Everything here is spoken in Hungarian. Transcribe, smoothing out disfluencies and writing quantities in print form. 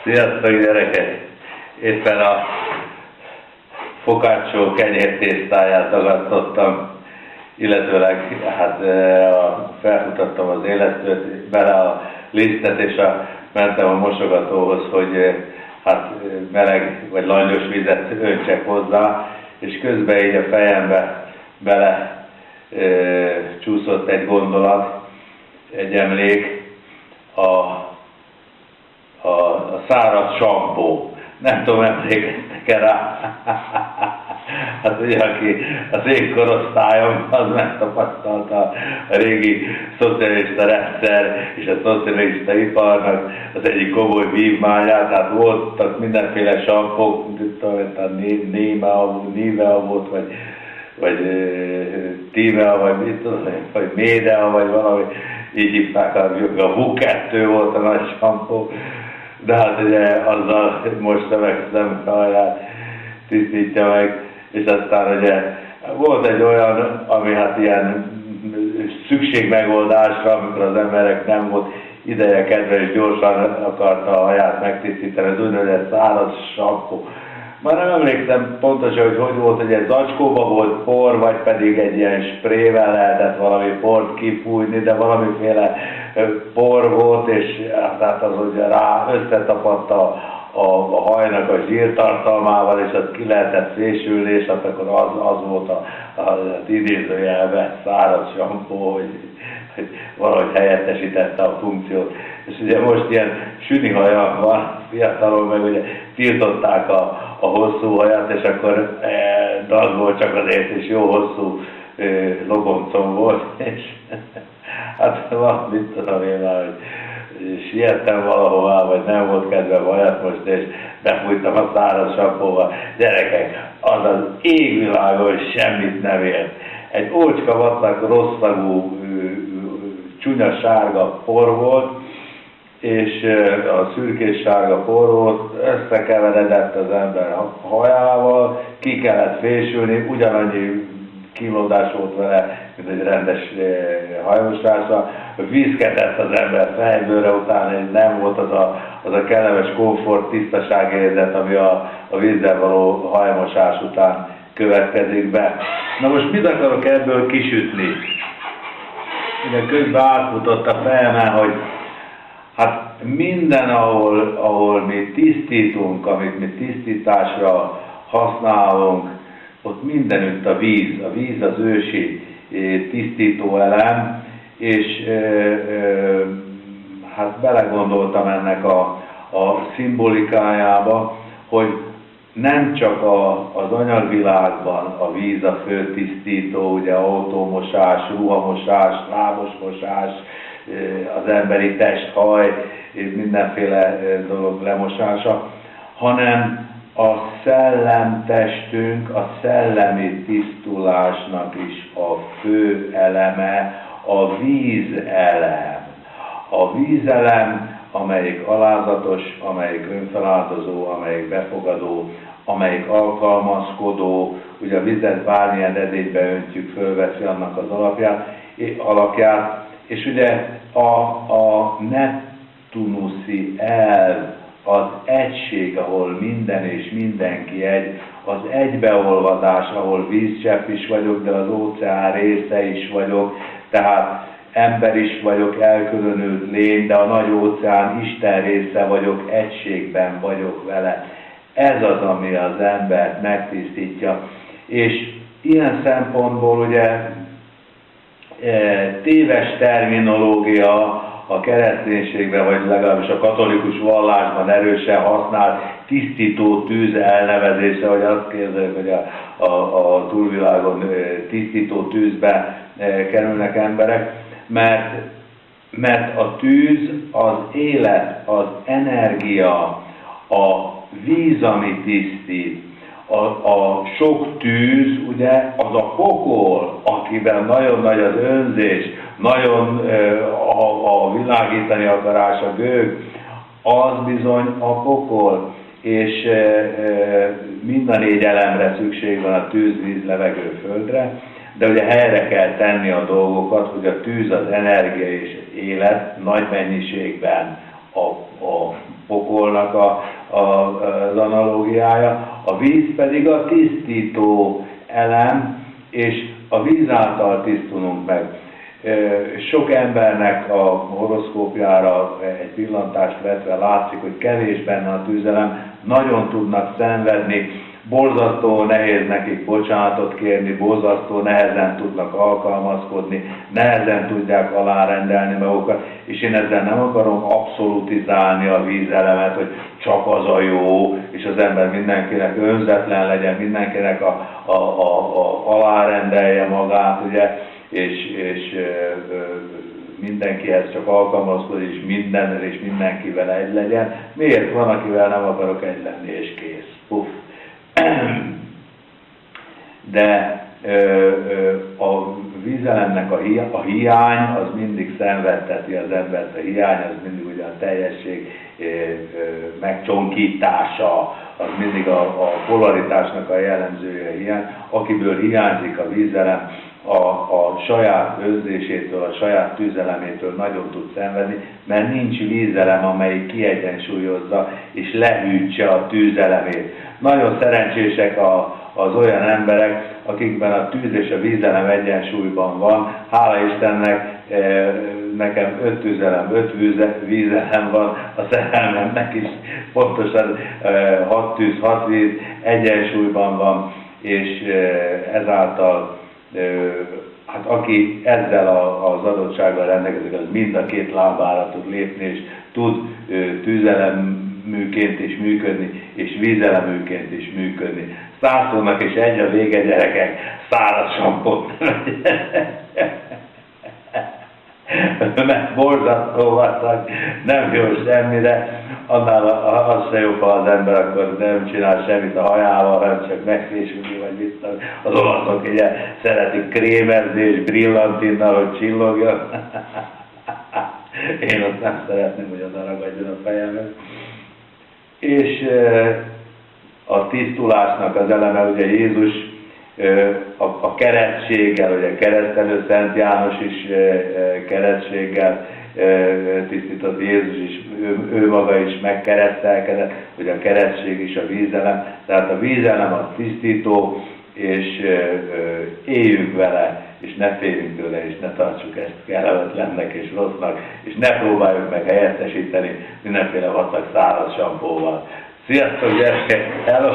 Sziasztok gyerekek! Éppen a focaccia kenyértésztáját dagadtottam, illetőleg felfutattam az élesztőt, bele a lisztet, és mentem a mosogatóhoz, hogy meleg vagy langyos vizet öntsek hozzá, és közben így a fejembe bele csúszott egy gondolat, egy emlék, a száraz sampó. Nem tudom, emlékeztek-e rá? Hát ugye, aki az én korosztályom, az megtapasztalta a régi szocialista rendszer és a szocialista iparnak az egyik komoly vívmányát, tehát voltak mindenféle sampók, Nivea volt, vagy Tivea, vagy mit tudom, vagy Médea, vagy valami, így hívták, a V2 volt a nagy sampó, de hát ugye azzal most szemek haját tisztítja meg, és aztán ugye volt egy olyan, ami hát ilyen szükségmegoldásra, amikor az emberek nem volt ideje, kedve és gyorsan akarta a haját megtisztítani, az úgynevezett száraz sampó. Már nem emlékszem pontosan, hogy volt, hogy egy zacskóba volt por, vagy pedig egy ilyen sprével lehetett valami port kifújni, de valamiféle por volt, és hát az ugye rá összetapadt a hajnak a zsírtartalmával, és azt ki lehetett fésülni, és hát akkor az volt az idézőjelben száraz sampó, hogy valahogy helyettesítette a funkciót. És ugye most ilyen sünihaja van, fiatalon meg ugye tiltották a hosszú hajat, és akkor de az volt csak azért, és jó hosszú logoncom volt, és hát valamit tudom én már, hogy siettem valahová, vagy nem volt kedvem hajat most, és befújtam a száraz sampóval. Gyerekek, az az égvilágon semmit nem ért. Egy ócska vacak, rosszagú, csúnya sárga por volt, és a szürkés sárga por volt, összekeveredett az ember hajával, ki kellett fésülni, ugyanannyi kínlódás volt vele, mint egy rendes hajmosásra, viszketett az ember fejbőre, utána nem volt az a kellemes komfort, tisztaságérzet, ami a vízzel való hajmosás után következik be. Na most mit akarok ebből kisütni? Ugye közben átfutott a fejemen, hogy hát minden, ahol mi tisztítunk, amit mi tisztításra használunk, ott mindenütt a víz. A víz az ősi tisztító elem, és hát belegondoltam ennek a szimbolikájába, hogy nem csak az anyagvilágban a víz a fő tisztító, ugye autómosás, ruhamosás, lábosmosás, az emberi test, haj, mindenféle dolog lemosása, hanem a szellemtestünk, a szellemi tisztulásnak is a fő eleme a vízelem. A vízelem, amelyik alázatos, amelyik önfeláldozó, amelyik befogadó, amelyik alkalmazkodó, ugye a vizet bármilyen edénybe öntjük, fölveszi annak az alakját, és ugye a neptunuszi elv, az egység, ahol minden és mindenki egy, az egybeolvadás, ahol vízcsepp is vagyok, de az óceán része is vagyok, tehát ember is vagyok, elkülönült lény, de a nagy óceán Isten része vagyok, egységben vagyok vele. Ez az, ami az embert megtisztítja. És ilyen szempontból ugye téves terminológia a kereszténységben, vagy legalábbis a katolikus vallásban erősen használt tisztító tűz elnevezése, hogy azt képzeljük, hogy a túlvilágon tisztító tűzbe kerülnek emberek, mert a tűz, az élet, az energia, a víz, ami tisztít, a sok tűz, ugye, az a pokol, akiben nagyon nagy az önzés, nagyon a világítani akarás, a gőg, az bizony a pokol, és mind a 4 elemre szükség van, a tűz, víz, levegő, földre, de ugye helyre kell tenni a dolgokat, hogy a tűz, az energia és élet nagy mennyiségben a pokolnak az analógiája, a víz pedig a tisztító elem, és a víz által tisztulunk meg. Sok embernek a horoszkópjára egy pillantást vetve látszik, hogy kevés benne a tűzelem, nagyon tudnak szenvedni, borzasztó nehéz nekik bocsánatot kérni, borzasztó nehezen tudnak alkalmazkodni, nehezen tudják alárendelni magukat, és én ezzel nem akarom abszolutizálni a vízelemet, hogy csak az a jó, és az ember mindenkinek önzetlen legyen, mindenkinek alárendelje magát, ugye, és mindenkihez csak alkalmazkodik, és mindennel és mindenkivel egy legyen. Miért van, akivel nem akarok egy lenni, és kész. Puff. De a vízelemnek a hiány az mindig szenvedteti az embert, a hiány az mindig ugye a teljesség megcsonkítása, az mindig a polaritásnak a jellemzője a hiány. Akiből hiányzik a vízelem, a saját önzésétől, a saját tűzelemétől nagyon tud szenvedni, mert nincs vízelem, amelyik kiegyensúlyozza és lehűtse a tűzelemét. Nagyon szerencsések az olyan emberek, akikben a tűz és a vízelem egyensúlyban van. Hála Istennek, nekem 5 tűzelem, 5 vízelem van, a szerelmemnek is pontosan 6 tűz, 6 víz egyensúlyban van, és ezáltal hát aki ezzel az adottsággal rendelkezik, az mind a két lábára tud lépni, és tud tűzeleműként is működni, és vízeleműként is működni. 100-szornak és egy a vége, gyerekek, száraz sampót mert borzasztó vacak, nem jó semmire, annál az se jobb, ha az ember akkor nem csinál semmit a hajával, hanem csak megfésülni, vagy vissza. Az olaszok ugye szeretik krémezni és brillantinnal, hogy csillogjon. Én azt nem szeretném, hogy oda ragadjon a fejemhez. És a tisztulásnak az eleme, ugye Jézus a keresztséggel, ugye keresztelő Szent János is keresztséggel tisztított, Jézus is, ő maga is megkeresztelkedett, hogy a keresztség is a vízelem, tehát a vízelem az tisztító, és éljünk vele, és ne féljünk tőle, és ne tartsuk ezt kellemetlennek és rossznak, és ne próbáljuk meg helyettesíteni mindenféle vacak száraz sampóval. Sziasztok, gyerekek! Hello!